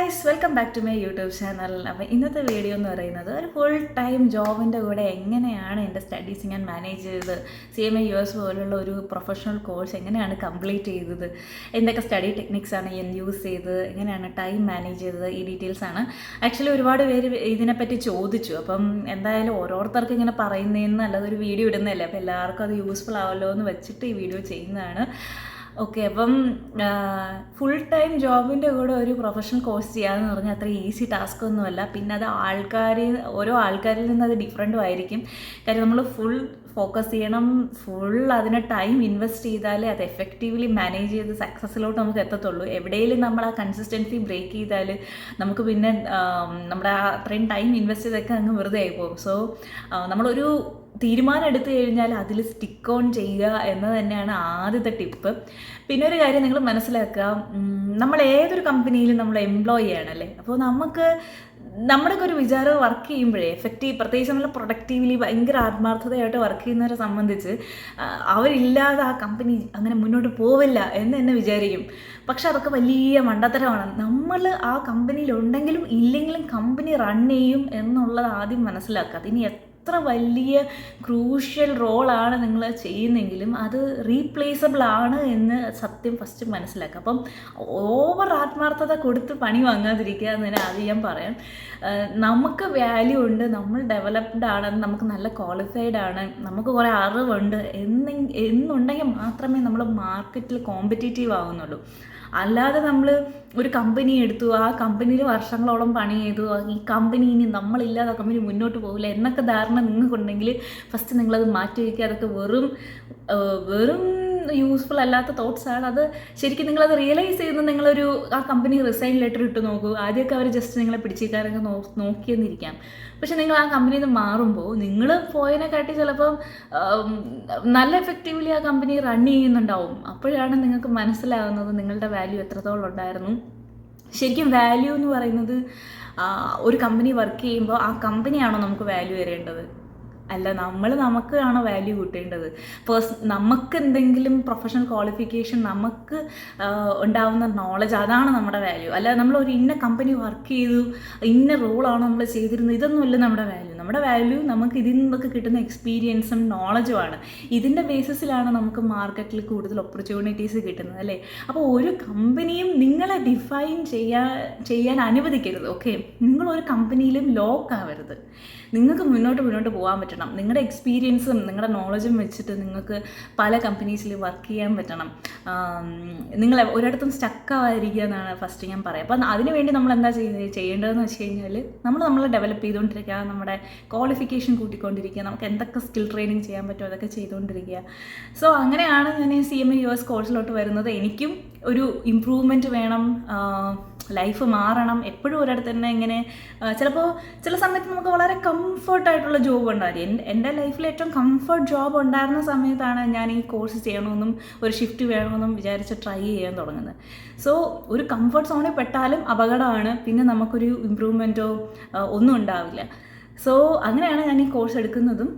Guys, welcome back to my YouTube channel. അപ്പോൾ ഇന്നത്തെ video എന്ന് പറയുന്നത് ഒരു ഫുൾ ടൈം ജോബിൻ്റെ കൂടെ എങ്ങനെയാണ് എൻ്റെ സ്റ്റഡീസ് ഞാൻ മാനേജ് ചെയ്തത്, CMA US പോലുള്ള ഒരു പ്രൊഫഷണൽ കോഴ്സ് എങ്ങനെയാണ് കംപ്ലീറ്റ് ചെയ്തത്, എന്തൊക്കെ സ്റ്റഡി ടെക്നിക്സാണ് ഞാൻ യൂസ് ചെയ്തത്, എങ്ങനെയാണ് ടൈം മാനേജ് ചെയ്തത്, ഈ ഡീറ്റെയിൽസാണ്. ആക്ച്വലി ഒരുപാട് പേര് ഇതിനെപ്പറ്റി ചോദിച്ചു. അപ്പം എന്തായാലും ഓരോരുത്തർക്ക് ഇങ്ങനെ പറയുന്നതെന്ന് അല്ലാതെ ഒരു വീഡിയോ ഇടുന്നതല്ലേ, അപ്പോൾ എല്ലാവർക്കും അത് യൂസ്ഫുൾ ആവല്ലോ എന്ന് വെച്ചിട്ട് ഈ വീഡിയോ ചെയ്യുന്നതാണ്. ഓക്കെ, അപ്പം ഫുൾ ടൈം ജോബിൻ്റെ കൂടെ ഒരു പ്രൊഫഷണൽ കോഴ്സ് ചെയ്യാമെന്ന് പറഞ്ഞാൽ അത്ര ഈസി ടാസ്ക് ഒന്നുമല്ല. പിന്നെ അത് ഓരോ ആൾക്കാരിൽ നിന്ന് അത് ഡിഫറൻറ്റും ആയിരിക്കും. കാര്യം നമ്മൾ ഫുൾ ഫോക്കസ് ചെയ്യണം, ഫുൾ അതിന് ടൈം ഇൻവെസ്റ്റ് ചെയ്താലേ അത് എഫക്റ്റീവ്ലി മാനേജ് ചെയ്ത് സക്സസ്സിലോട്ട് നമുക്ക് എത്തത്തുള്ളൂ. എവിടെയെങ്കിലും നമ്മൾ ആ കൺസിസ്റ്റൻസി ബ്രേക്ക് ചെയ്താൽ നമുക്ക് പിന്നെ നമ്മുടെ അത്രയും ടൈം ഇൻവെസ്റ്റ് ചെയ്തൊക്കെ അങ്ങ് വെറുതെ ആയിപ്പോകും. സോ നമ്മളൊരു തീരുമാനം എടുത്തു കഴിഞ്ഞാൽ അതിൽ സ്റ്റിക്ക് ഓൺ ചെയ്യുക എന്ന് തന്നെയാണ് ആദ്യത്തെ ടിപ്പ്. പിന്നെ ഒരു കാര്യം നിങ്ങൾ മനസ്സിലാക്കുക, നമ്മൾ ഏതൊരു കമ്പനിയിലും നമ്മൾ എംപ്ലോയി ആണല്ലേ. അപ്പോൾ നമ്മുടെയൊക്കെ ഒരു വിചാരം വർക്ക് ചെയ്യുമ്പോഴേ പ്രത്യേകിച്ച് നമ്മൾ പ്രൊഡക്റ്റീവ്ലി ഭയങ്കര ആത്മാർത്ഥതയായിട്ട് വർക്ക് ചെയ്യുന്നവരെ സംബന്ധിച്ച് അവരില്ലാതെ ആ കമ്പനി അങ്ങനെ മുന്നോട്ട് പോവില്ല എന്ന് തന്നെ വിചാരിക്കും. പക്ഷെ അതൊക്കെ വലിയ മണ്ടത്തരമാണ്. നമ്മൾ ആ കമ്പനിയിൽ ഉണ്ടെങ്കിലും ഇല്ലെങ്കിലും കമ്പനി റൺ ചെയ്യും എന്നുള്ളത് ആദ്യം മനസ്സിലാക്കുക. അതിന് എത്ര വലിയ ക്രൂഷ്യൽ റോളാണ് നിങ്ങൾ ചെയ്യുന്നെങ്കിലും അത് റീപ്ലേസബിൾ ആണ് എന്ന് സത്യം ഫസ്റ്റ് മനസ്സിലാക്കുക. അപ്പം ഓവർ ആത്മാർത്ഥത കൊടുത്ത് പണി വാങ്ങാതിരിക്കുക എന്ന് തന്നെ ആദ്യം ഞാൻ പറയാം. നമുക്ക് വാല്യൂ ഉണ്ട്, നമ്മൾ ഡെവലപ്ഡ് ആണ്, നമുക്ക് നല്ല ക്വാളിഫൈഡ് ആണ്, നമുക്ക് കുറേ അറിവുണ്ട് എന്നുണ്ടെങ്കിൽ മാത്രമേ നമ്മൾ മാർക്കറ്റിൽ കോമ്പറ്റീറ്റീവ് ആവുന്നുള്ളൂ. അല്ലാതെ നമ്മൾ ഒരു കമ്പനി എടുത്തു, ആ കമ്പനിയിൽ വർഷങ്ങളോളം പണി ചെയ്തു, ഈ കമ്പനി ഇനി നമ്മളില്ലാതെ ആ കമ്പനി മുന്നോട്ട് പോകില്ല എന്നൊക്കെ ധാരണ നിങ്ങൾക്കുണ്ടെങ്കിൽ ഫസ്റ്റ് നിങ്ങളത് മാറ്റി വയ്ക്കുക. അതൊക്കെ വെറും യൂസ്ഫുൾ അല്ലാത്ത തോട്ട്സാണ്. അത് ശരിക്കും നിങ്ങളത് റിയലൈസ് ചെയ്യുന്നത് നിങ്ങളൊരു ആ കമ്പനി റിസൈൻ ലെറ്റർ ഇട്ട് നോക്കൂ. ആദ്യമൊക്കെ അവർ ജസ്റ്റ് നിങ്ങളെ പിടിച്ചേക്കാരൊക്കെ നോക്കിയെന്നിരിക്കാം. പക്ഷെ നിങ്ങൾ ആ കമ്പനിയിൽ നിന്ന് മാറുമ്പോൾ നിങ്ങൾ പോയതിനെക്കാട്ടി ചിലപ്പം നല്ല എഫക്റ്റീവ്ലി ആ കമ്പനി റൺ ചെയ്യുന്നുണ്ടാവും. അപ്പോഴാണ് നിങ്ങൾക്ക് മനസ്സിലാകുന്നത് നിങ്ങളുടെ വാല്യൂ എത്രത്തോളം ഉണ്ടായിരുന്നു. ശരിക്കും വാല്യൂ എന്ന് പറയുന്നത് ഒരു കമ്പനി വർക്ക് ചെയ്യുമ്പോൾ ആ കമ്പനിയാണോ നമുക്ക് വാല്യൂ തരേണ്ടത്? അല്ല, നമുക്കാണ് വാല്യൂ കൂട്ടേണ്ടത്. നമുക്ക് എന്തെങ്കിലും പ്രൊഫഷണൽ ക്വാളിഫിക്കേഷൻ, നമുക്ക് ഉണ്ടാവുന്ന നോളജ്, അതാണ് നമ്മുടെ വാല്യൂ. അല്ലാതെ നമ്മളൊരു ഇന്ന കമ്പനി വർക്ക് ചെയ്തു, ഇന്ന റോളാണ് നമ്മൾ ചെയ്തിരുന്നത്, ഇതൊന്നുമല്ല നമ്മുടെ വാല്യൂ. നമ്മുടെ വാല്യൂ നമുക്ക് ഇതിൽ നിന്നൊക്കെ കിട്ടുന്ന എക്സ്പീരിയൻസും നോളജുമാണ്. ഇതിൻ്റെ ബേസിസിലാണ് നമുക്ക് മാർക്കറ്റിൽ കൂടുതൽ ഓപ്പർച്യൂണിറ്റീസ് കിട്ടുന്നത്, അല്ലേ? അപ്പോൾ ഒരു കമ്പനിയും നിങ്ങളെ ഡിഫൈൻ ചെയ്യാൻ അനുവദിക്കരുത്. ഓക്കെ, നിങ്ങളൊരു കമ്പനിയിലും ലോക്ക് ആവരുത്. നിങ്ങൾക്ക് മുന്നോട്ട് പോകാൻ പറ്റണം. നിങ്ങളുടെ എക്സ്പീരിയൻസും നിങ്ങളുടെ നോളജും വെച്ചിട്ട് നിങ്ങൾക്ക് പല കമ്പനീസിൽ വർക്ക് ചെയ്യാൻ പറ്റണം. നിങ്ങൾ ഒരിടത്തും സ്റ്റക്കാവാതിരിക്കുക എന്നാണ് ഫസ്റ്റ് ഞാൻ പറയാം. അപ്പം അതിനുവേണ്ടി നമ്മൾ എന്താ ചെയ്യേണ്ടതെന്ന് വെച്ച് കഴിഞ്ഞാൽ നമ്മൾ ഡെവലപ്പ് ചെയ്തുകൊണ്ടിരിക്കുക, നമ്മുടെ ക്വാളിഫിക്കേഷൻ കൂട്ടിക്കൊണ്ടിരിക്കുക, നമുക്ക് എന്തൊക്കെ സ്കിൽ ട്രെയിനിങ് ചെയ്യാൻ പറ്റുമോ അതൊക്കെ ചെയ്തുകൊണ്ടിരിക്കുക. സോ അങ്ങനെയാണ് ഞാൻ CMA US കോഴ്സിലോട്ട് വരുന്നത്. എനിക്കും ഒരു ഇമ്പ്രൂവ്മെൻറ്റ് വേണം, ലൈഫ് മാറണം. എപ്പോഴും ഒരിടത്ത് തന്നെ ഇങ്ങനെ ചിലപ്പോൾ ചില സമയത്ത് നമുക്ക് വളരെ കംഫർട്ടായിട്ടുള്ള ജോബ് ഉണ്ടായിരുന്നു. എൻ്റെ ലൈഫിൽ ഏറ്റവും കംഫർട്ട് ജോബ് ഉണ്ടായിരുന്ന സമയത്താണ് ഞാൻ ഈ കോഴ്സ് ചെയ്യണമെന്നും ഒരു ഷിഫ്റ്റ് വേണമെന്നും വിചാരിച്ച് ട്രൈ ചെയ്യാൻ തുടങ്ങുന്നത്. സോ ഒരു കംഫർട്ട് സോണിൽ പെട്ടാലും അപകടമാണ്, പിന്നെ നമുക്കൊരു ഇമ്പ്രൂവ്മെൻറ്റോ ഒന്നും ഉണ്ടാവില്ല. സോ അങ്ങനെയാണ് ഞാൻ ഈ കോഴ്സ് എടുക്കുന്നതും.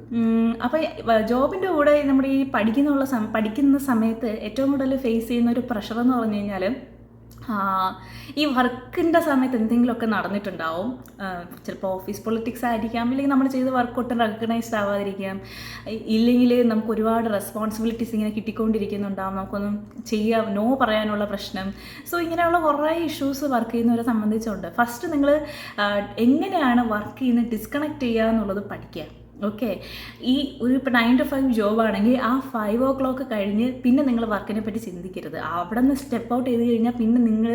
അപ്പോൾ ജോബിൻ്റെ കൂടെ നമ്മുടെ ഈ പഠിക്കുന്ന സമയത്ത് ഏറ്റവും കൂടുതൽ ഫേസ് ചെയ്യുന്ന ഒരു പ്രഷർ എന്ന് പറഞ്ഞു കഴിഞ്ഞാൽ ഈ വർക്കിൻ്റെ സമയത്ത് എന്തെങ്കിലുമൊക്കെ നടന്നിട്ടുണ്ടാവും. ചിലപ്പോൾ ഓഫീസ് പൊളിറ്റിക്സ് ആയിരിക്കാം, ഇല്ലെങ്കിൽ നമ്മൾ ചെയ്ത വർക്ക് ഒട്ടും റെക്കഗ്നൈസ്ഡ് ആവാതിരിക്കാം, ഇല്ലെങ്കിൽ നമുക്ക് ഒരുപാട് റെസ്പോൺസിബിലിറ്റീസ് ഇങ്ങനെ കിട്ടിക്കൊണ്ടിരിക്കുന്നുണ്ടാവും, നമുക്കൊന്നും നോ പറയാനുള്ള പ്രശ്നം. സോ ഇങ്ങനെയുള്ള കുറേ ഇഷ്യൂസ് വർക്ക് ചെയ്യുന്നവരെ സംബന്ധിച്ചുണ്ട്. ഫസ്റ്റ് നിങ്ങൾ എങ്ങനെയാണ് വർക്ക് ചെയ്യുന്നത് ഡിസ്കണക്ട് ചെയ്യുക എന്നുള്ളത് പഠിക്കുക. ഓക്കെ, ഇപ്പോൾ 9 to 5 ജോബാണെങ്കിൽ ആ 5 o'clock കഴിഞ്ഞ് പിന്നെ നിങ്ങൾ വർക്കിനെ പറ്റി ചിന്തിക്കരുത്. അവിടെ നിന്ന് സ്റ്റെപ്പ് ഔട്ട് ചെയ്ത് കഴിഞ്ഞാൽ പിന്നെ നിങ്ങൾ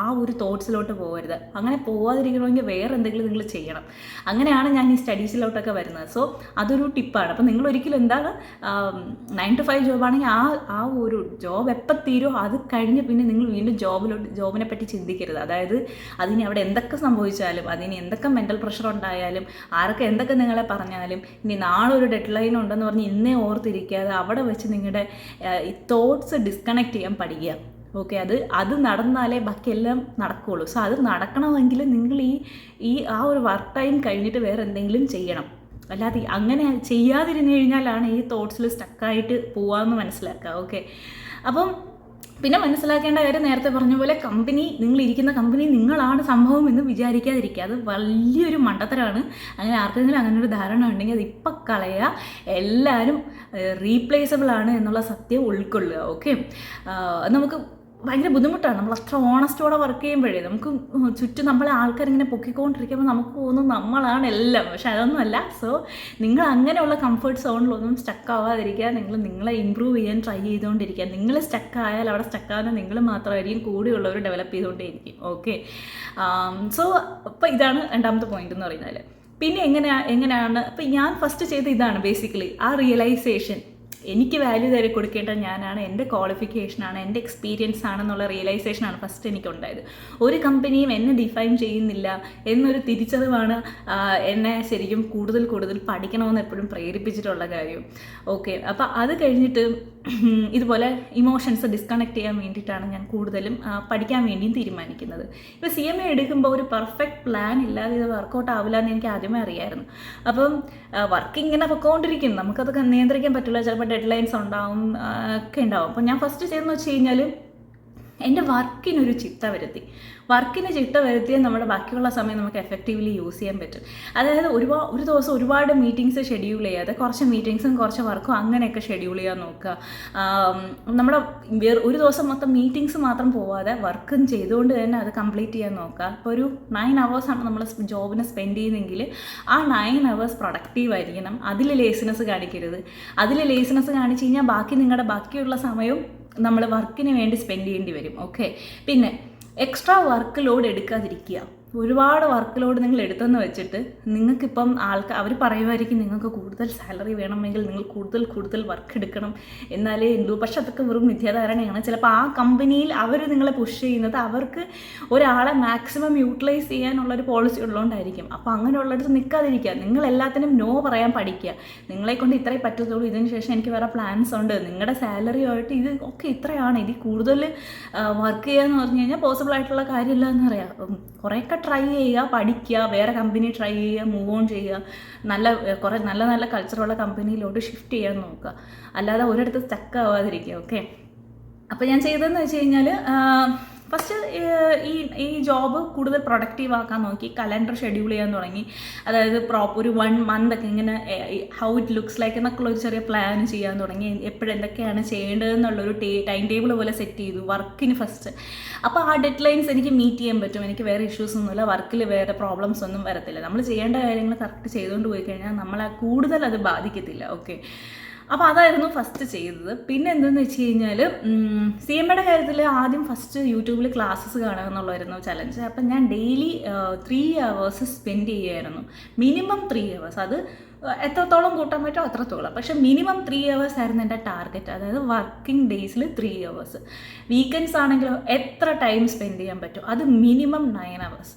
ആ ഒരു തോട്ട്സിലോട്ട് പോകരുത്. അങ്ങനെ പോകാതിരിക്കണമെങ്കിൽ വേറെ എന്തെങ്കിലും നിങ്ങൾ ചെയ്യണം. അങ്ങനെയാണ് ഞാൻ ഈ സ്റ്റഡീസിലോട്ടൊക്കെ വരുന്നത്. സോ അതൊരു ടിപ്പാണ്. അപ്പോൾ നിങ്ങൾ ഒരിക്കലും എന്താണ് 9 to 5 ജോബാണെങ്കിൽ ആ ഒരു ജോബ് എപ്പോൾ തീരുമോ അത് കഴിഞ്ഞ് പിന്നെ നിങ്ങൾ വീണ്ടും ജോബിനെ പറ്റി ചിന്തിക്കരുത്. അതായത് അതിന് അവിടെ എന്തൊക്കെ സംഭവിച്ചാലും, അതിന് എന്തൊക്കെ മെൻ്റൽ പ്രഷർ ഉണ്ടായാലും, ആരൊക്കെ എന്തൊക്കെ നിങ്ങളെ പറഞ്ഞാലും, ഇനി നാളെ ഒരു ഡെഡ് ലൈൻ ഉണ്ടെന്ന് പറഞ്ഞ് ഇന്നേ ഓർത്തിരിക്കാതെ അവിടെ വെച്ച് നിങ്ങളുടെ ഈ തോട്ട്സ് ഡിസ്കണക്ട് ചെയ്യാൻ പഠിക്കുക. ഓക്കെ, അത് നടന്നാലേ ബാക്കിയെല്ലാം നടക്കുകയുള്ളൂ. സോ അത് നടക്കണമെങ്കിൽ നിങ്ങൾ ആ ഒരു വർക്ക് ടൈം കഴിഞ്ഞിട്ട് വേറെ എന്തെങ്കിലും ചെയ്യണം. അല്ലാതെ അങ്ങനെ ചെയ്യാതിരുന്നു കഴിഞ്ഞാലാണ് ഈ തോട്ട്സിൽ സ്റ്റക്കായിട്ട് പോകാമെന്ന് മനസ്സിലാക്കുക. ഓക്കെ, അപ്പം പിന്നെ മനസ്സിലാക്കേണ്ട കാര്യം നേരത്തെ പറഞ്ഞ പോലെ കമ്പനി, നിങ്ങളിരിക്കുന്ന കമ്പനി നിങ്ങളാണ് സംഭവം എന്ന് വിചാരിക്കാതിരിക്കുക. അത് വലിയൊരു മണ്ടത്തരമാണ്. അങ്ങനെ ആർക്കെങ്കിലും അങ്ങനെ ഒരു ധാരണ ഉണ്ടെങ്കിൽ അത് ഇപ്പം കളയുക. എല്ലാവരും റീപ്ലേസബിൾ ആണ് എന്നുള്ള സത്യം ഉൾക്കൊള്ളുക. ഓക്കെ, നമുക്ക് ഭയങ്കര ബുദ്ധിമുട്ടാണ്. നമ്മൾ അത്ര ഓണസ്റ്റോടെ വർക്ക് ചെയ്യുമ്പോഴേ നമുക്ക് ചുറ്റും നമ്മളെ ആൾക്കാരിങ്ങനെ പൊക്കിക്കൊണ്ടിരിക്കുമ്പോൾ നമുക്ക് തോന്നും നമ്മളാണ് എല്ലാം. പക്ഷെ അതൊന്നുമല്ല. സോ നിങ്ങൾ അങ്ങനെയുള്ള കംഫർട്ട് സോണിലൊന്നും സ്റ്റക്ക് ആവാതിരിക്കുക. നിങ്ങളെ ഇമ്പ്രൂവ് ചെയ്യാൻ ട്രൈ ചെയ്തുകൊണ്ടിരിക്കുക. നിങ്ങൾ സ്റ്റക്ക് ആയാൽ അവിടെ സ്റ്റക്കാവുന്ന നിങ്ങൾ മാത്രമായിരിക്കും, കൂടെയുള്ളവർ ഡെവലപ്പ് ചെയ്തുകൊണ്ടേയിരിക്കും. ഓക്കെ, സോ അപ്പോൾ ഇതാണ് രണ്ടാമത്തെ പോയിന്റ് എന്ന് പറയുന്നത്. പിന്നെ എങ്ങനെയാണ് ഇപ്പം ഞാൻ ഫസ്റ്റ് ചെയ്ത ഇതാണ് ബേസിക്കലി ആ റിയലൈസേഷൻ. എനിക്ക് വാല്യൂ തരെ കൊടുക്കേണ്ട ഞാനാണ്, എൻ്റെ ക്വാളിഫിക്കേഷനാണ്, എൻ്റെ എക്സ്പീരിയൻസ് ആണെന്നുള്ള റിയലൈസേഷനാണ് ഫസ്റ്റ് എനിക്കുണ്ടായത്. ഒരു കമ്പനിയും എന്നെ ഡിഫൈൻ ചെയ്യുന്നില്ല എന്നൊരു തിരിച്ചറിവാണ് എന്നെ ശരിക്കും കൂടുതൽ പഠിക്കണമെന്ന് എപ്പോഴും പ്രേരിപ്പിച്ചിട്ടുള്ള കാര്യം. ഓക്കെ, അപ്പോൾ അത് കഴിഞ്ഞിട്ട് ഇതുപോലെ ഇമോഷൻസ് ഡിസ്കണക്ട് ചെയ്യാൻ വേണ്ടിയിട്ടാണ് ഞാൻ കൂടുതലും പഠിക്കാൻ വേണ്ടിയും തീരുമാനിക്കുന്നത്. ഇപ്പോൾ CMA എടുക്കുമ്പോൾ ഒരു പെർഫെക്റ്റ് പ്ലാൻ ഇല്ലാതെ ഇത് വർക്കൗട്ട് ആവില്ല എന്ന് എനിക്ക് ആദ്യമേ അറിയായിരുന്നു. അപ്പം വർക്ക് ഇങ്ങനെ പൊയ്ക്കൊണ്ടിരിക്കും, നമുക്കതൊക്കെ നിയന്ത്രിക്കാൻ പറ്റില്ല. ചിലപ്പോൾ ഡെഡ് ലൈൻസ് ഉണ്ടാവും, ഒക്കെ ഉണ്ടാവും. അപ്പോൾ ഞാൻ ഫസ്റ്റ് ചെയ്തെന്ന് വെച്ച് കഴിഞ്ഞാൽ എൻ്റെ വർക്കിനൊരു ചിട്ട വരുത്തിയാൽ നമ്മുടെ ബാക്കിയുള്ള സമയം നമുക്ക് എഫക്റ്റീവ്ലി യൂസ് ചെയ്യാൻ പറ്റും. അതായത് ഒരു ദിവസം ഒരുപാട് മീറ്റിങ്സ് ഷെഡ്യൂൾ ചെയ്യാതെ കുറച്ച് മീറ്റിങ്സും കുറച്ച് വർക്കും അങ്ങനെയൊക്കെ ഷെഡ്യൂൾ ചെയ്യാൻ നോക്കുക. നമ്മുടെ ഒരു ദിവസം മൊത്തം മീറ്റിങ്സ് മാത്രം പോവാതെ വർക്കും ചെയ്തുകൊണ്ട് തന്നെ അത് കംപ്ലീറ്റ് ചെയ്യാൻ നോക്കുക. ഇപ്പോൾ ഒരു 9 hours നമ്മൾ ജോബിന് സ്പെൻഡ് ചെയ്യുന്നെങ്കിൽ ആ 9 hours പ്രൊഡക്റ്റീവ് ആയിരിക്കണം. അതിൽ ലേസിനെസ് കാണിക്കരുത്. അതിൽ ലേസിനെസ് കാണിച്ച് കഴിഞ്ഞാൽ ബാക്കിയുള്ള സമയവും നമ്മൾ വർക്കിന് വേണ്ടി സ്പെൻഡ് ചെയ്യേണ്ടി വരും. ഓക്കെ, പിന്നെ എക്സ്ട്രാ വർക്ക് ലോഡ് എടുക്കാതിരിക്കുക. ഒരുപാട് വർക്ക് ലോഡ് നിങ്ങൾ എടുത്തെന്ന് വെച്ചിട്ട് നിങ്ങൾക്കിപ്പം അവർ പറയുമായിരിക്കും നിങ്ങൾക്ക് കൂടുതൽ സാലറി വേണമെങ്കിൽ നിങ്ങൾ കൂടുതൽ വർക്ക് എടുക്കണം എന്നാലേ ഉള്ളൂ. പക്ഷെ അതൊക്കെ വെറും മിഥ്യാധാരണയാണ്. ചിലപ്പോൾ ആ കമ്പനിയിൽ അവർ നിങ്ങളെ പുഷ് ചെയ്യുന്നത് അവർക്ക് ഒരാളെ മാക്സിമം യൂട്ടിലൈസ് ചെയ്യാനുള്ളൊരു പോളിസി ഉള്ളതുകൊണ്ടായിരിക്കും. അപ്പോൾ അങ്ങനെയുള്ളിടത്ത് നിൽക്കാതിരിക്കുക. നിങ്ങൾ എല്ലാത്തിനും നോ പറയാൻ പഠിക്കുക. നിങ്ങളെ കൊണ്ട് ഇത്രേ പറ്റത്തുള്ളൂ, ഇതിന് ശേഷം എനിക്ക് വേറെ പ്ലാൻസ് ഉണ്ട്, നിങ്ങളുടെ സാലറിയുമായിട്ട് ഇത് ഒക്കെ ഇത്രയാണ്, ഇതിൽ കൂടുതൽ വർക്ക് ചെയ്യുക എന്ന് പറഞ്ഞു കഴിഞ്ഞാൽ പോസിബിൾ ആയിട്ടുള്ള കാര്യമില്ല എന്ന് പറയാം. കുറേയൊക്കെ ട്രൈ ചെയ്യുക, പഠിക്കുക, വേറെ കമ്പനി ട്രൈ ചെയ്യുക, മൂവ് ഓൺ ചെയ്യുക, നല്ല കൾച്ചറുള്ള കമ്പനിയിലോട്ട് ഷിഫ്റ്റ് ചെയ്യാൻ നോക്കുക. അല്ലാതെ ഒരിടത്ത് സ്റ്റക്ക് ആവാതിരിക്കുക. ഓക്കെ, അപ്പോൾ ഞാൻ ചെയ്തതെന്ന് വെച്ച് കഴിഞ്ഞാൽ ഫസ്റ്റ് ഈ ജോബ് കൂടുതൽ പ്രൊഡക്റ്റീവ് ആക്കാൻ നോക്കി. കലണ്ടർ ഷെഡ്യൂൾ ചെയ്യാൻ തുടങ്ങി. അതായത് ഒരു 1 month ഒക്കെ ഇങ്ങനെ ഹൗ ഇറ്റ് ലുക്സ് ലൈക്ക് എന്നൊക്കെ ഒരു ചെറിയ പ്ലാൻ ചെയ്യാൻ തുടങ്ങി. എപ്പോഴെന്തൊക്കെയാണ് ചെയ്യേണ്ടതെന്നുള്ളൊരു ടൈം ടേബിൾ പോലെ സെറ്റ് ചെയ്തു വർക്കിന് ഫസ്റ്റ്. അപ്പോൾ ആ ഡെഡ് ലൈൻസ് എനിക്ക് മീറ്റ് ചെയ്യാൻ പറ്റും. എനിക്ക് വേറെ ഇഷ്യൂസ് ഒന്നുമില്ല, വർക്കിൽ വേറെ പ്രോബ്ലംസ് ഒന്നും വരത്തില്ല. നമ്മൾ ചെയ്യേണ്ട കാര്യങ്ങൾ കറക്റ്റ് ചെയ്തുകൊണ്ട് പോയി കഴിഞ്ഞാൽ നമ്മളെ കൂടുതൽ അത് ബാധിക്കത്തില്ല. ഓക്കെ, അപ്പോൾ അതായിരുന്നു ഫസ്റ്റ് ചെയ്തത്. പിന്നെ എന്തെന്ന് വെച്ച് കഴിഞ്ഞാൽ CMAയുടെ കാര്യത്തിൽ ആദ്യം ഫസ്റ്റ് യൂട്യൂബിൽ ക്ലാസ്സസ് കാണുക എന്നുള്ളതായിരുന്നു ചലഞ്ച്. അപ്പം ഞാൻ ഡെയിലി 3 hours സ്പെൻഡ് ചെയ്യുമായിരുന്നു. Minimum 3 hours. അത് എത്രത്തോളം കൂട്ടാൻ പറ്റുമോ അത്രത്തോളം. പക്ഷേ മിനിമം 3 hours ആയിരുന്നു എൻ്റെ ടാർഗറ്റ്. അതായത് വർക്കിംഗ് ഡേയ്സിൽ 3 hours. വീക്കെൻഡ്സ് ആണെങ്കിലോ എത്ര ടൈം സ്പെൻഡ് ചെയ്യാൻ പറ്റും, അത് മിനിമം 9 hours.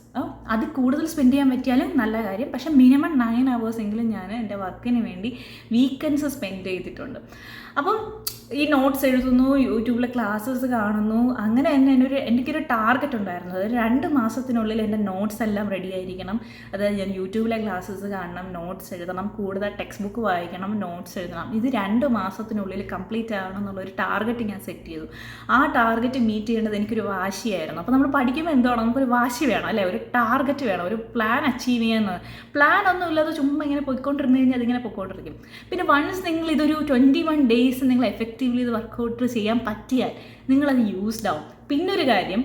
അത് കൂടുതൽ സ്പെൻഡ് ചെയ്യാൻ പറ്റിയാലും നല്ല കാര്യം. പക്ഷേ മിനിമം 9 hours എങ്കിലും ഞാൻ എൻ്റെ വർക്കിന് വേണ്ടി വീക്കെൻഡ്സ് സ്പെൻഡ് ചെയ്തിട്ടുണ്ട്. അപ്പം ഈ നോട്ട്സ് എഴുതുന്നു, യൂട്യൂബിലെ ക്ലാസ്സസ് കാണുന്നു. അങ്ങനെ തന്നെ എനിക്കൊരു ടാർഗറ്റ് ഉണ്ടായിരുന്നു. അതായത് 2 മാസത്തിനുള്ളിൽ എൻ്റെ നോട്ട്സ് എല്ലാം റെഡി ആയിരിക്കണം. അതായത് ഞാൻ യൂട്യൂബിലെ ക്ലാസ്സസ് കാണണം, നോട്ട്സ് എഴുതണം, കൂടുതൽ ടെക്സ്റ്റ് ബുക്ക് വായിക്കണം, നോട്ട്സ് എഴുതണം. ഇത് 2 മാസത്തിനുള്ളിൽ കംപ്ലീറ്റ് ആവണം എന്നുള്ളൊരു ടാർഗറ്റ് ഞാൻ സെറ്റ് ചെയ്തു. ആ ടാർഗറ്റ് മീറ്റ് ചെയ്യേണ്ടത് എനിക്കൊരു വാശിയായിരുന്നു. അപ്പോൾ നമ്മൾ പഠിക്കുമ്പോൾ എന്താണ്, നമുക്കൊരു വാശി വേണം അല്ലേ, ഒരു ടാർഗറ്റ് വേണം, ഒരു പ്ലാൻ അച്ചീവ് ചെയ്യാൻ. പ്ലാൻ ഒന്നും ഇല്ലാതെ ചുമ്മാ ഇങ്ങനെ പോയിക്കൊണ്ടിരുന്ന് കഴിഞ്ഞാൽ അതിങ്ങനെ പോയിക്കൊണ്ടിരിക്കും. പിന്നെ വൺസ് നിങ്ങൾ ഇതൊരു 21 days നിങ്ങൾ എഫക്റ്റീവ്ലി ഇത് വർക്കൗട്ട് ചെയ്യാൻ പറ്റിയാൽ നിങ്ങളത് യൂസ്ഡ് ആവും. പിന്നൊരു കാര്യം,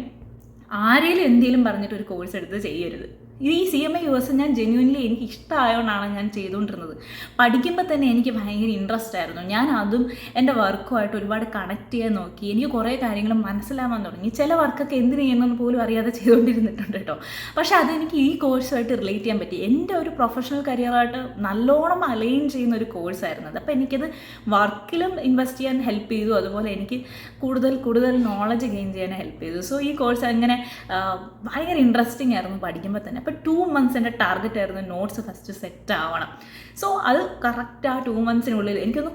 ആരെങ്കിലും എന്തെങ്കിലും പറഞ്ഞിട്ട് ഒരു കോഴ്സ് എടുത്ത് ചെയ്യരുത്. ഈ CMA US ഞാൻ ജെന്യുവൻലി എനിക്ക് ഇഷ്ടമായതുകൊണ്ടാണ് ഞാൻ ചെയ്തുകൊണ്ടിരുന്നത്. പഠിക്കുമ്പോൾ തന്നെ എനിക്ക് ഭയങ്കര ഇൻട്രസ്റ്റ് ആയിരുന്നു. ഞാൻ അതും എൻ്റെ വർക്കുമായിട്ട് ഒരുപാട് കണക്ട് ചെയ്യാൻ നോക്കി. എനിക്ക് കുറേ കാര്യങ്ങൾ മനസ്സിലാവാൻ തുടങ്ങി. ചില വർക്കൊക്കെ എന്തിനു ചെയ്യുന്നതെന്ന് പോലും അറിയാതെ ചെയ്തുകൊണ്ടിരുന്നിട്ടുണ്ട് കേട്ടോ. പക്ഷേ അതെനിക്ക് ഈ കോഴ്സുമായിട്ട് റിലേറ്റ് ചെയ്യാൻ പറ്റി. എൻ്റെ ഒരു പ്രൊഫഷണൽ കരിയറായിട്ട് നല്ലോണം അലൈൻ ചെയ്യുന്ന ഒരു കോഴ്സായിരുന്നു അത്. അപ്പോൾ എനിക്കത് വർക്കിലും ഇൻവെസ്റ്റ് ചെയ്യാൻ ഹെൽപ്പ് ചെയ്തു. അതുപോലെ എനിക്ക് കൂടുതൽ നോളജ് ഗെയിൻ ചെയ്യാൻ ഹെൽപ്പ് ചെയ്തു. സോ ഈ കോഴ്സ് അങ്ങനെ ഭയങ്കര ഇൻട്രസ്റ്റിംഗ് ആയിരുന്നു പഠിക്കുമ്പോൾ തന്നെ. അപ്പോൾ 2 months എൻ്റെ ടാർഗറ്റ് ആയിരുന്നു നോട്ട്സ് ഫസ്റ്റ് സെറ്റ് ആവണം. സോ അത് കറക്റ്റ് ആ 2 monthsനുള്ളിൽ എനിക്കൊന്ന്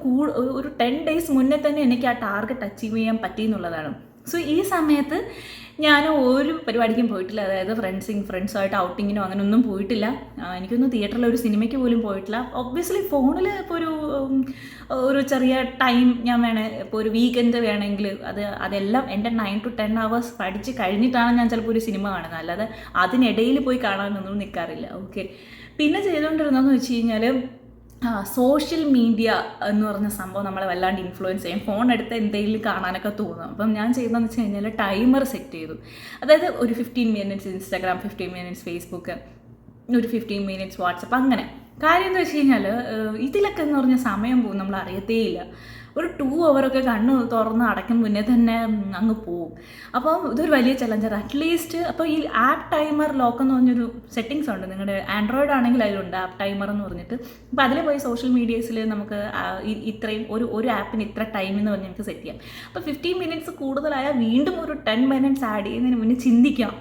ഒരു 10 days മുന്നേ തന്നെ എനിക്ക് ആ ടാർഗറ്റ് അച്ചീവ് ചെയ്യാൻ പറ്റി എന്നുള്ളതാണ്. സോ ഈ സമയത്ത് ഞാൻ ഒരു പരിപാടിക്കും പോയിട്ടില്ല. അതായത് ഫ്രണ്ട്സുമായിട്ട് ഔട്ടിങ്ങിനോ അങ്ങനെ ഒന്നും പോയിട്ടില്ല. എനിക്കൊന്നും തിയേറ്ററിൽ ഒരു സിനിമയ്ക്ക് പോലും പോയിട്ടില്ല. ഒബ്വിയസ്ലി ഫോണിൽ ഇപ്പോൾ ഒരു ചെറിയ ടൈം ഞാൻ ഇപ്പോൾ ഒരു വീക്കെൻഡ് വേണമെങ്കിൽ അതെല്ലാം എൻ്റെ 9 to 10 hours പഠിച്ച് കഴിഞ്ഞിട്ടാണ് ഞാൻ ചിലപ്പോൾ ഒരു സിനിമ കാണുന്നത്. അല്ലാതെ അതിനിടയിൽ പോയി കാണാനൊന്നും നിൽക്കാറില്ല. ഓക്കെ. പിന്നെ ചെയ്തുകൊണ്ടിരുന്നതെന്ന് വെച്ച് കഴിഞ്ഞാൽ സോഷ്യൽ മീഡിയ എന്ന് പറഞ്ഞ സംഭവം നമ്മളെ വല്ലാണ്ട് ഇൻഫ്ലുവൻസ് ചെയ്യും. ഫോൺ എടുത്ത് എന്തെങ്കിലും കാണാനൊക്കെ തോന്നും. അപ്പം ഞാൻ ചെയ്തതെന്ന് വെച്ച് കഴിഞ്ഞാൽ ടൈമർ സെറ്റ് ചെയ്തു. അതായത് ഒരു 15 minutes ഇൻസ്റ്റാഗ്രാം, 15 minutes ഫേസ്ബുക്ക്, ഒരു 15 minutes വാട്സപ്പ്. അങ്ങനെ കാര്യം എന്ന് വെച്ച് കഴിഞ്ഞാൽ ഇതിലൊക്കെ എന്ന് പറഞ്ഞ സമയം പോകും, നമ്മൾ അറിയത്തേയില്ല. ഒരു 2 hour കണ്ണ് തുറന്ന് അടയ്ക്കും മുന്നേ തന്നെ അങ്ങ് പോവും. അപ്പം ഇതൊരു വലിയ ചലഞ്ചർ. അറ്റ്ലീസ്റ്റ് അപ്പോൾ ഈ ആപ്പ് ടൈമർ ലോക്ക് എന്ന് പറഞ്ഞൊരു സെറ്റിങ്സ് ഉണ്ട്. നിങ്ങളുടെ ആൻഡ്രോയിഡ് ആണെങ്കിൽ അതിലുണ്ട് ആപ്പ് ടൈമർ എന്ന് പറഞ്ഞിട്ട്. അപ്പോൾ അതിൽ പോയി സോഷ്യൽ മീഡിയസിൽ നമുക്ക് ഇത്രയും ഒരു ആപ്പിന് ഇത്ര ടൈം എന്ന് പറഞ്ഞ് നമുക്ക് സെറ്റ് ചെയ്യാം. അപ്പോൾ 15 minutes കൂടുതലായാൽ വീണ്ടും ഒരു 10 minutes ആഡ് ചെയ്യുന്നതിന് മുന്നേ ചിന്തിക്കാം,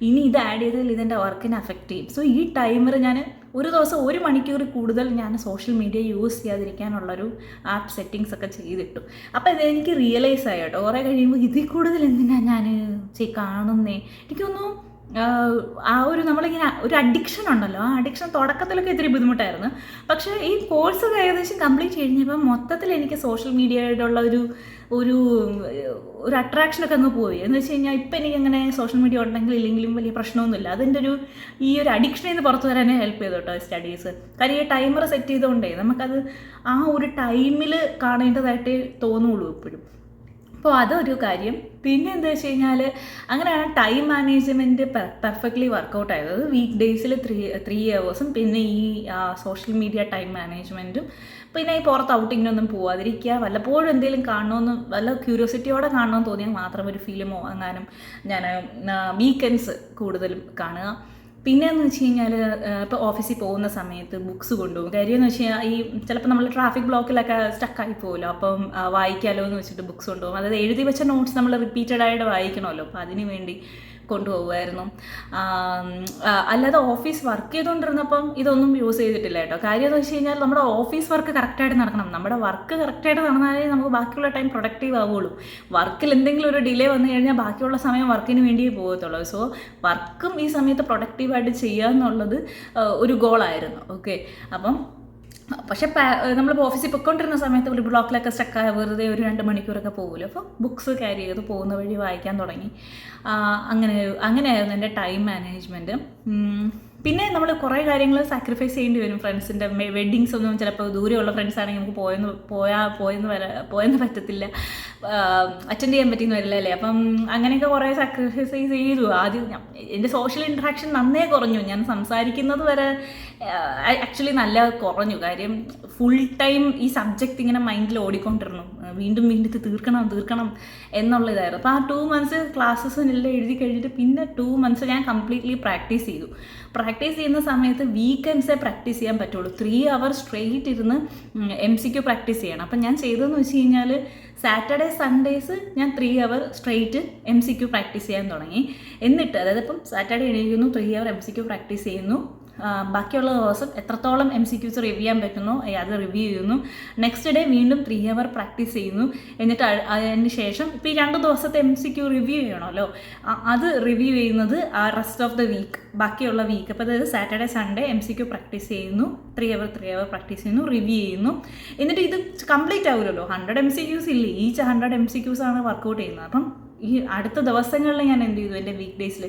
ഇനി ഇത് ആഡ് ചെയ്താൽ ഇതെൻ്റെ വർക്കിനെ അഫക്റ്റ് ചെയ്യും. സോ ഈ ടൈമർ ഞാൻ ഒരു ദിവസം 1 മണിക്കൂർ കൂടുതൽ ഞാൻ സോഷ്യൽ മീഡിയ യൂസ് ചെയ്യാതിരിക്കാനുള്ളൊരു ആപ്പ് സെറ്റിങ്സ് ഒക്കെ ചെയ്തിട്ടു. അപ്പോൾ ഇതെനിക്ക് റിയലൈസ് ആയി കേട്ടോ. കുറേ കഴിയുമ്പോൾ ഇതിൽ കൂടുതൽ എന്തിനാണ് ഞാൻ കാണുന്നേ. എനിക്കൊന്നും നമ്മളിങ്ങനെ ഒരു അഡിക്ഷൻ ഉണ്ടല്ലോ, ആ അഡിക്ഷൻ തുടക്കത്തിലൊക്കെ ഇത്തിരി ബുദ്ധിമുട്ടായിരുന്നു. പക്ഷേ ഈ കോഴ്സ് ഏകദേശം കംപ്ലീറ്റ് കഴിഞ്ഞപ്പോൾ മൊത്തത്തിൽ എനിക്ക് സോഷ്യൽ മീഡിയയോടുള്ള ഒരു അട്രാക്ഷനൊക്കെ ഒന്ന് പോയി. എന്ന് വെച്ച് കഴിഞ്ഞാൽ ഇപ്പം എനിക്കങ്ങനെ സോഷ്യൽ മീഡിയ ഉണ്ടെങ്കിൽ ഇല്ലെങ്കിലും വലിയ പ്രശ്നമൊന്നുമില്ല. അതിൻ്റെ ഈ ഒരു അഡിക്ഷനിൽ നിന്ന് പുറത്തു വരാനേ ഹെൽപ്പ് ചെയ്തു കേട്ടോ സ്റ്റഡീസ്. കാര്യം ഈ ടൈമർ സെറ്റ് ചെയ്തുകൊണ്ടേ നമുക്കത് ആ ഒരു ടൈമിൽ കാണേണ്ടതായിട്ടേ തോന്നുള്ളൂ എപ്പോഴും. അപ്പോൾ അതൊരു കാര്യം. പിന്നെ എന്താ വെച്ച് കഴിഞ്ഞാൽ അങ്ങനെയാണ് ടൈം മാനേജ്മെൻറ്റ് പെർഫെക്റ്റ്ലി വർക്കൗട്ട് ആയത്. വീക്ക് ഡേയ്സിൽ 3 hours, പിന്നെ ഈ സോഷ്യൽ മീഡിയ ടൈം മാനേജ്മെൻറ്റും, പിന്നെ ഈ പുറത്ത് ഔട്ടിങ്ങിനൊന്നും പോവാതിരിക്കുക. വല്ലപ്പോഴും എന്തെങ്കിലും കാണണമെന്ന് വല്ല ക്യൂരിയോസിറ്റിയോടെ കാണണമെന്ന് തോന്നിയാൽ മാത്രം ഒരു ഫിലിമോ അങ്ങാനും ഞാൻ വീക്കെൻഡ്സ് കൂടുതലും കാണുക. പിന്നെ എന്ന് വെച്ച് കഴിഞ്ഞാൽ ഇപ്പോൾ ഓഫീസിൽ പോകുന്ന സമയത്ത് ബുക്സ് കൊണ്ടുപോകും. കാര്യം എന്ന് വെച്ച് കഴിഞ്ഞാൽ ഈ ചിലപ്പോൾ നമ്മൾ ട്രാഫിക് ബ്ലോക്കിലൊക്കെ സ്റ്റക്കായി പോകുമല്ലോ, അപ്പം വായിക്കാമല്ലോ എന്ന് വെച്ചിട്ട് ബുക്സ് കൊണ്ടുപോകും. അതായത് എഴുതി വെച്ച നോട്ട്സ് നമ്മൾ റിപ്പീറ്റഡായിട്ട് വായിക്കണമല്ലോ, അപ്പോൾ അതിന് വേണ്ടി കൊണ്ടുപോകുമായിരുന്നു. അല്ലാതെ ഓഫീസ് വർക്ക് ചെയ്തുകൊണ്ടിരുന്നപ്പം ഇതൊന്നും യൂസ് ചെയ്തിട്ടില്ല കേട്ടോ. കാര്യം എന്ന് വെച്ച് കഴിഞ്ഞാൽ നമ്മുടെ ഓഫീസ് വർക്ക് കറക്റ്റായിട്ട് നടക്കണം. നമ്മുടെ വർക്ക് കറക്റ്റായിട്ട് നടന്നാലേ നമുക്ക് ബാക്കിയുള്ള ടൈം പ്രൊഡക്റ്റീവ് ആവുള്ളൂ. വർക്കിൽ എന്തെങ്കിലും ഒരു ഡിലേ വന്നു കഴിഞ്ഞാൽ ബാക്കിയുള്ള സമയം വർക്കിന് വേണ്ടിയേ പോകത്തുള്ളൂ. സോ വർക്കും ഈ സമയത്ത് പ്രൊഡക്റ്റീവായിട്ട് ചെയ്യുക എന്നുള്ളത് ഒരു ഗോളായിരുന്നു. ഓക്കെ. അപ്പം പക്ഷെ നമ്മളിപ്പോൾ ഓഫീസിൽ പൊയ്ക്കൊണ്ടിരുന്ന സമയത്ത് ഒരു ബ്ലോക്കിലൊക്കെ സ്റ്റക്കായ വെറുതെ ഒരു 2 മണിക്കൂറൊക്കെ പോകുമല്ലോ. അപ്പോൾ ബുക്സ് ക്യാരി ചെയ്ത് പോകുന്ന വഴി വായിക്കാൻ തുടങ്ങി. അങ്ങനെയായിരുന്നു എൻ്റെ ടൈം മാനേജ്മെൻറ്റ്. പിന്നെ നമ്മൾ കുറേ കാര്യങ്ങൾ സാക്രിഫൈസ് ചെയ്യേണ്ടി വരും. ഫ്രണ്ട്സിൻ്റെ വെഡ്ഡിങ്സ് ഒന്നും ചിലപ്പോൾ ദൂരെയുള്ള ഫ്രണ്ട്സ് ആണെങ്കിൽ നമുക്ക് പോയെന്ന് പറ്റത്തില്ല, അറ്റൻഡ് ചെയ്യാൻ പറ്റിയെന്ന് വരില്ല അല്ലേ. അപ്പം അങ്ങനെയൊക്കെ കുറേ സാക്രിഫൈസ് ചെയ്തു. ആദ്യം എൻ്റെ സോഷ്യൽ ഇൻട്രാക്ഷൻ നന്നേ കുറഞ്ഞു. ഞാൻ സംസാരിക്കുന്നത് വരെ ആക്ച്വലി നല്ല കുറഞ്ഞു. കാര്യം ഫുൾ ടൈം ഈ സബ്ജക്റ്റ് ഇങ്ങനെ മൈൻഡിൽ ഓടിക്കൊണ്ടിരുന്നു. വീണ്ടും ഇത് തീർക്കണം എന്നുള്ള ഇതായിരുന്നു. അപ്പോൾ ആ 2 months ക്ലാസ്സസിനെല്ലാം എഴുതി കഴിഞ്ഞിട്ട് പിന്നെ 2 months ഞാൻ കംപ്ലീറ്റ്ലി പ്രാക്ടീസ് ചെയ്തു. പ്രാക്ടീസ് ചെയ്യുന്ന സമയത്ത് വീക്കെൻഡ്സേ പ്രാക്ടീസ് ചെയ്യാൻ പറ്റുള്ളൂ. 3 hours സ്ട്രെയിറ്റ് ഇരുന്ന് MCQ പ്രാക്ടീസ് ചെയ്യണം. അപ്പം ഞാൻ ചെയ്തതെന്ന് വെച്ച് കഴിഞ്ഞാൽ സാറ്റർഡേ സൺഡേസ് ഞാൻ 3 hour സ്ട്രെയിറ്റ് MCQ പ്രാക്ടീസ് ചെയ്യാൻ തുടങ്ങി. എന്നിട്ട് അതായത് ഇപ്പം സാറ്റർഡേ എഴുതുന്നു, 3 hour MCQ പ്രാക്ടീസ് ചെയ്യുന്നു. ബാക്കിയുള്ള ദിവസം എത്രത്തോളം MCQs റിവ്യൂ ചെയ്യാൻ പറ്റുന്നോ അത് റിവ്യൂ ചെയ്യുന്നു. നെക്സ്റ്റ് ഡേ വീണ്ടും 3 hour പ്രാക്ടീസ് ചെയ്യുന്നു. എന്നിട്ട് അതിന് ശേഷം ഇപ്പോൾ ഈ 2 ദിവസത്തെ MCQ റിവ്യൂ ചെയ്യണമല്ലോ, അത് റിവ്യൂ ചെയ്യുന്നത് റെസ്റ്റ് ഓഫ് ദ വീക്ക്, ബാക്കിയുള്ള വീക്ക്. അപ്പോൾ അതായത് സാറ്റർഡേ സൺഡേ MCQ പ്രാക്ടീസ് ചെയ്യുന്നു, 3 hour പ്രാക്ടീസ് ചെയ്യുന്നു, റിവ്യൂ ചെയ്യുന്നു. എന്നിട്ട് ഇത് കംപ്ലീറ്റ് ആവുമല്ലോ. 100 MCQs ഇല്ലേ, ഈച്ച് 100 MCQs ആണ് വർക്കൗട്ട് ചെയ്യുന്നത്. അപ്പം ഈ അടുത്ത ദിവസങ്ങളിൽ ഞാൻ എന്ത് ചെയ്തു, എൻ്റെ വീക്ക് ഡേയ്സിൽ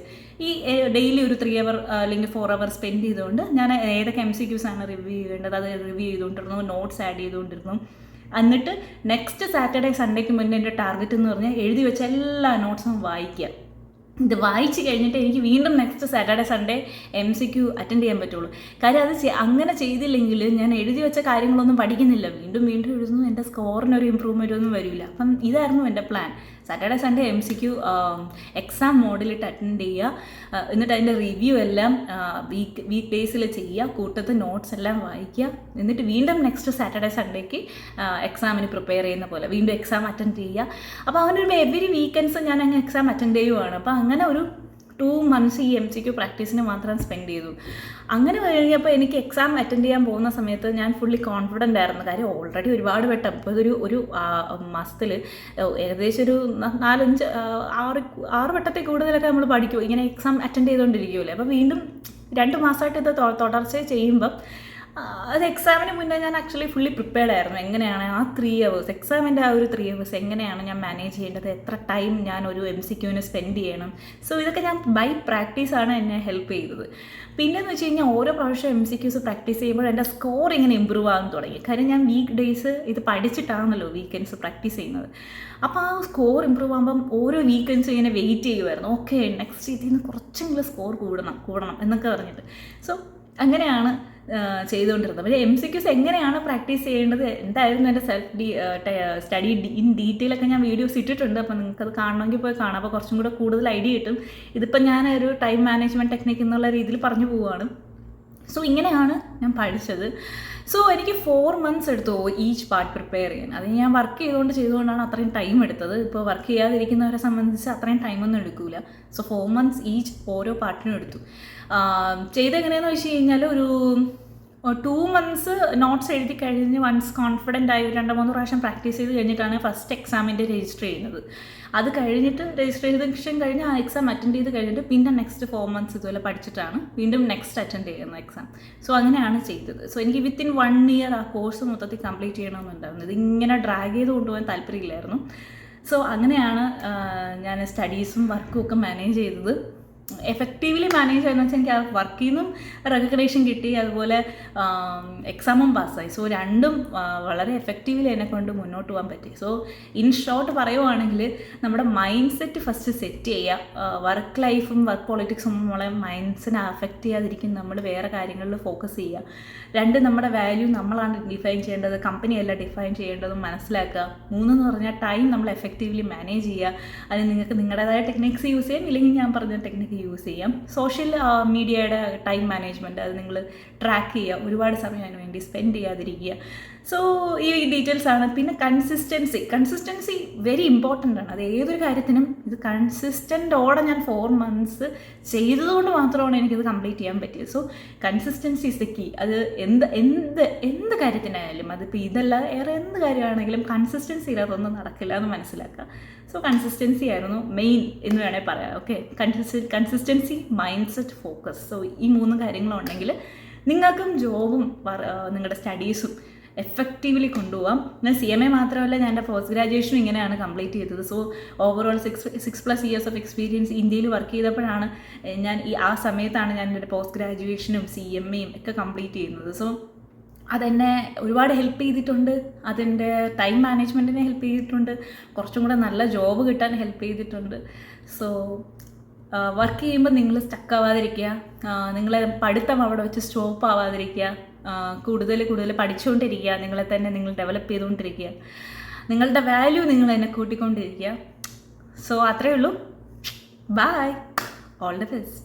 ഈ ഡെയിലി ഒരു 3 hour അല്ലെങ്കിൽ 4 hour സ്പെൻഡ് ചെയ്തുകൊണ്ട് ഞാൻ ഏതൊക്കെ MCQs ആണ് റിവ്യൂ ചെയ്യേണ്ടത് അത് റിവ്യൂ ചെയ്തുകൊണ്ടിരുന്നു, നോട്ട്സ് ആഡ് ചെയ്തുകൊണ്ടിരുന്നു. എന്നിട്ട് നെക്സ്റ്റ് സാറ്റർഡേ സൺഡേക്ക് മുന്നേ എൻ്റെ ടാർഗറ്റ് എന്ന് പറഞ്ഞാൽ എഴുതി വെച്ച എല്ലാ നോട്ട്സും വായിക്കുക. ഇത് വായിച്ച് കഴിഞ്ഞിട്ട് എനിക്ക് വീണ്ടും next Saturday Sunday MCQ attend ചെയ്യാൻ പറ്റുള്ളൂ. കാര്യം അത് അങ്ങനെ ചെയ്തില്ലെങ്കിൽ ഞാൻ എഴുതി വെച്ച കാര്യങ്ങളൊന്നും പഠിക്കുന്നില്ല, വീണ്ടും എഴുതുന്നു, എൻ്റെ സ്കോറിനൊരു ഇമ്പ്രൂവ്മെൻ്റ് ഒന്നും വരില്ല. അപ്പം ഇതായിരുന്നു എൻ്റെ plan. Saturday Sunday MCQ exam മോഡിലിട്ട് അറ്റൻഡ് ചെയ്യുക. എന്നിട്ട് അതിൻ്റെ റിവ്യൂ എല്ലാം വീക്ക് ഡേയ്സിൽ ചെയ്യുക, കൂട്ടത്ത് നോട്ട്സ് എല്ലാം വായിക്കുക. എന്നിട്ട് വീണ്ടും നെക്സ്റ്റ് സാറ്റർഡേ സൺഡേക്ക് എക്സാമിന് പ്രിപ്പയർ ചെയ്യുന്ന പോലെ വീണ്ടും എക്സാം അറ്റൻഡ് ചെയ്യുക. അപ്പോൾ അവനൊരു എവരി വീക്കെൻഡ്സ് ഞാൻ അങ്ങ് എക്സാം അറ്റൻഡ് ചെയ്യുവാണ്. അപ്പോൾ അങ്ങനെ ഒരു 2 months ഈ MCQ പ്രാക്ടീസിന് മാത്രം സ്പെൻഡ് ചെയ്തു. അങ്ങനെ കഴിഞ്ഞപ്പോൾ എനിക്ക് എക്സാം അറ്റൻഡ് ചെയ്യാൻ പോകുന്ന സമയത്ത് ഞാൻ ഫുള്ളി കോൺഫിഡൻ്റ് ആയിരുന്നു. കാര്യം ഓൾറെഡി ഒരുപാട് വട്ടം ഇപ്പോൾ ഒരു മാസത്തിൽ ഏകദേശം ഒരു 4-5-6 വട്ടത്തിൽ കൂടുതലൊക്കെ നമ്മൾ പഠിക്കും, ഇങ്ങനെ എക്സാം അറ്റൻഡ് ചെയ്തുകൊണ്ടിരിക്കുമല്ലേ. അപ്പോൾ വീണ്ടും 2 മാസമായിട്ട് ഇത് തുടർച്ചയായി ചെയ്യുമ്പം അത് എക്സാമിന് മുന്നേ ഞാൻ ആക്ച്വലി ഫുള്ളി പ്രിപ്പയർഡ് ആയിരുന്നു. എങ്ങനെയാണ് ആ 3 hours എക്സാമിൻ്റെ ആ ഒരു 3 hours എങ്ങനെയാണ് ഞാൻ മാനേജ് ചെയ്യേണ്ടത്, എത്ര ടൈം ഞാൻ ഒരു MCQവിന് സ്പെൻഡ് ചെയ്യണം. സോ ഇതൊക്കെ ഞാൻ ബൈ പ്രാക്ടീസാണ് എന്നെ ഹെൽപ്പ് ചെയ്തത്. പിന്നെയെന്ന് വെച്ച് കഴിഞ്ഞാൽ ഓരോ പ്രാവശ്യം MCQs പ്രാക്ടീസ് ചെയ്യുമ്പോൾ എൻ്റെ സ്കോർ ഇങ്ങനെ ഇമ്പ്രൂവ് ആകാൻ തുടങ്ങി. കാര്യം ഞാൻ വീക്ക് ഡേയ്സ് ഇത് പഠിച്ചിട്ടാണല്ലോ വീക്കെൻഡ്സ് പ്രാക്ടീസ് ചെയ്യുന്നത്. അപ്പോൾ ആ സ്കോർ ഇമ്പ്രൂവ് ആകുമ്പം ഓരോ വീക്കെൻഡ്സും ഇങ്ങനെ വെയിറ്റ് ചെയ്യുമായിരുന്നു. ഓക്കെ, നെക്സ്റ്റ് ഇതിൽ നിന്ന് കുറച്ചെങ്കിലും സ്കോർ കൂടണം എന്നൊക്കെ പറഞ്ഞിട്ട്. സോ അങ്ങനെയാണ് ചെയ്തുകൊണ്ടിരുന്നത്. പക്ഷേ MCQs എങ്ങനെയാണ് പ്രാക്ടീസ് ചെയ്യേണ്ടത്, എന്തായിരുന്നു എൻ്റെ സ്റ്റഡി ഇൻ ഡീറ്റെയിലൊക്കെ ഞാൻ വീഡിയോസ് ഇട്ടിട്ടുണ്ട്. അപ്പോൾ നിങ്ങൾക്കത് കാണണമെങ്കിൽ പോയി കാണാം. അപ്പോൾ കുറച്ചും കൂടെ കൂടുതൽ ഐഡിയ കിട്ടും. ഇതിപ്പോൾ ഞാൻ ഒരു ടൈം മാനേജ്മെൻറ്റ് ടെക്നിക്ക് എന്നുള്ള രീതിയിൽ പറഞ്ഞു പോവുകയാണ്. സോ ഇങ്ങനെയാണ് ഞാൻ പഠിച്ചത്. സോ എനിക്ക് 4 months എടുത്തു ഈച്ച് പാർട്ട് പ്രിപ്പയർ ചെയ്യാൻ. അത് ഞാൻ വർക്ക് ചെയ്തുകൊണ്ടാണ് അത്രയും ടൈം എടുത്തത്. ഇപ്പോൾ വർക്ക് ചെയ്യാതിരിക്കുന്നവരെ സംബന്ധിച്ച് അത്രയും ടൈമൊന്നും എടുക്കില്ല. സോ 4 months ഈച്ച് ഓരോ പാർട്ടിനും എടുത്തു. ചെയ്തെങ്ങനെയെന്ന് വെച്ച് കഴിഞ്ഞാൽ ഒരു 2 months നോട്ട്സ് എഴുതി കഴിഞ്ഞ് വൺസ് കോൺഫിഡൻ്റ് ആയി 2-3 പ്രാവശ്യം പ്രാക്ടീസ് ചെയ്ത് കഴിഞ്ഞിട്ടാണ് ഫസ്റ്റ് എക്സാമിൻ്റെ രജിസ്റ്റർ ചെയ്യുന്നത്. അത് കഴിഞ്ഞിട്ട് രജിസ്ട്രേഷൻ കഴിഞ്ഞ് ആ എക്സാം അറ്റൻഡ് ചെയ്ത് കഴിഞ്ഞിട്ട് പിന്നെ നെക്സ്റ്റ് 4 months ഇതുപോലെ പഠിച്ചിട്ടാണ് വീണ്ടും നെക്സ്റ്റ് അറ്റൻഡ് ചെയ്യുന്ന എക്സാം. സോ അങ്ങനെയാണ് ചെയ്തത്. സോ എനിക്ക് വിത്തിൻ 1 year ആ കോഴ്സ് മൊത്തത്തിൽ കംപ്ലീറ്റ് ചെയ്യണമെന്നുണ്ടായിരുന്നു. ഇതിങ്ങനെ ഡ്രാഗ് ചെയ്ത് കൊണ്ടുപോകാൻ താല്പര്യമില്ലായിരുന്നു. സോ അങ്ങനെയാണ് ഞാൻ സ്റ്റഡീസും വർക്കും ഒക്കെ മാനേജ് ചെയ്തത്. എഫക്റ്റീവ്ലി മാനേജ് ചെയ്യുന്ന വെച്ചാൽ എനിക്ക് ആ വർക്കിൽ നിന്നും റെക്കഗ്നേഷൻ കിട്ടി, അതുപോലെ എക്സാമും പാസ്സായി. സോ രണ്ടും വളരെ എഫക്റ്റീവ്ലി എന്നെ കൊണ്ട് മുന്നോട്ട് പോകാൻ പറ്റി. സോ ഇൻ ഷോർട്ട് പറയുവാണെങ്കിൽ നമ്മുടെ മൈൻഡ് സെറ്റ് ഫസ്റ്റ് സെറ്റ് ചെയ്യുക. വർക്ക് ലൈഫും വർക്ക് പൊളിറ്റിക്സും നമ്മളെ മൈൻഡ്സിനെ അഫക്റ്റ് ചെയ്യാതിരിക്കും നമ്മൾ വേറെ കാര്യങ്ങളിൽ ഫോക്കസ് ചെയ്യുക. 2 നമ്മുടെ വാല്യൂ നമ്മളാണ് ഡിഫൈൻ ചെയ്യേണ്ടത്, കമ്പനിയല്ല ഡിഫൈൻ ചെയ്യേണ്ടതും മനസ്സിലാക്കുക. 3 എന്ന് പറഞ്ഞാൽ ടൈം നമ്മൾ എഫക്റ്റീവ്ലി മാനേജ് ചെയ്യുക. അതിന് നിങ്ങൾക്ക് നിങ്ങളുടേതായ ടെക്നിക്സ് യൂസ് ചെയ്യാം, ഇല്ലെങ്കിൽ ഞാൻ പറഞ്ഞ ടെക്നിക്ക് യൂസ് ചെയ്യാം. സോഷ്യൽ മീഡിയയുടെ ടൈം മാനേജ്മെൻറ്റ് അത് നിങ്ങൾ ട്രാക്ക് ചെയ്യുക, ഒരുപാട് സമയം അതിന് വേണ്ടി സ്പെൻഡ് ചെയ്യാതിരിക്കുക. സോ ഈ ഡീറ്റെയിൽസ് ആണ്. പിന്നെ കൺസിസ്റ്റൻസി വെരി ഇമ്പോർട്ടൻ്റ് ആണ്. അത് ഏതൊരു കാര്യത്തിനും ഇത് കൺസിസ്റ്റൻ്റോടെ ഞാൻ 4 months ചെയ്തതുകൊണ്ട് മാത്രമാണ് എനിക്കിത് കംപ്ലീറ്റ് ചെയ്യാൻ പറ്റിയത്. So consistency is the key. അത് എന്ത് കാര്യത്തിനായാലും, അതിപ്പോൾ ഇതല്ല വേറെ എന്ത് കാര്യമാണെങ്കിലും കൺസിസ്റ്റൻസി ഇല്ലാതൊന്നും നടക്കില്ല എന്ന് മനസ്സിലാക്കുക. സോ കൺസിസ്റ്റൻസി ആയിരുന്നു മെയിൻ എന്ന് വേണേൽ പറയാം. Okay, consistency, mind set, focus. So ഈ 3 കാര്യങ്ങളുണ്ടെങ്കിൽ നിങ്ങൾക്കും ജോബും നിങ്ങളുടെ സ്റ്റഡീസും എഫക്റ്റീവ്ലി കൊണ്ടുപോകാം. ഞാൻ CMA മാത്രമല്ല, ഞാൻ എൻ്റെ പോസ്റ്റ് ഗ്രാജുവേഷനും ഇങ്ങനെയാണ് കംപ്ലീറ്റ് ചെയ്തത്. So overall 6+ years of experience ഇന്ത്യയിൽ വർക്ക് ചെയ്തപ്പോഴാണ് ഞാൻ ആ സമയത്താണ് ഞാൻ എൻ്റെ പോസ്റ്റ് ഗ്രാജുവേഷനും CMAയും ഒക്കെ കംപ്ലീറ്റ് ചെയ്യുന്നത്. സോ അതെന്നെ ഒരുപാട് ഹെൽപ്പ് ചെയ്തിട്ടുണ്ട്. അതെൻ്റെ ടൈം മാനേജ്മെൻറ്റിനെ ഹെൽപ്പ് ചെയ്തിട്ടുണ്ട്. കുറച്ചും കൂടെ നല്ല ജോബ് കിട്ടാൻ ഹെൽപ്പ് ചെയ്തിട്ടുണ്ട്. സോ വർക്ക് ചെയ്യുമ്പോൾ നിങ്ങൾ സ്റ്റക്ക് ആവാതിരിക്കുക, നിങ്ങളെ പഠിത്തം അവിടെ വെച്ച് സ്റ്റോപ്പ് ആവാതിരിക്കുക, കൂടുതൽ പഠിച്ചുകൊണ്ടിരിക്കുക, നിങ്ങളെ തന്നെ നിങ്ങൾ ഡെവലപ്പ് ചെയ്തുകൊണ്ടിരിക്കുക, നിങ്ങളുടെ വാല്യൂ നിങ്ങൾ തന്നെ കൂട്ടിക്കൊണ്ടിരിക്കുക. സോ അത്രയേ ഉള്ളൂ. Bye, all the best.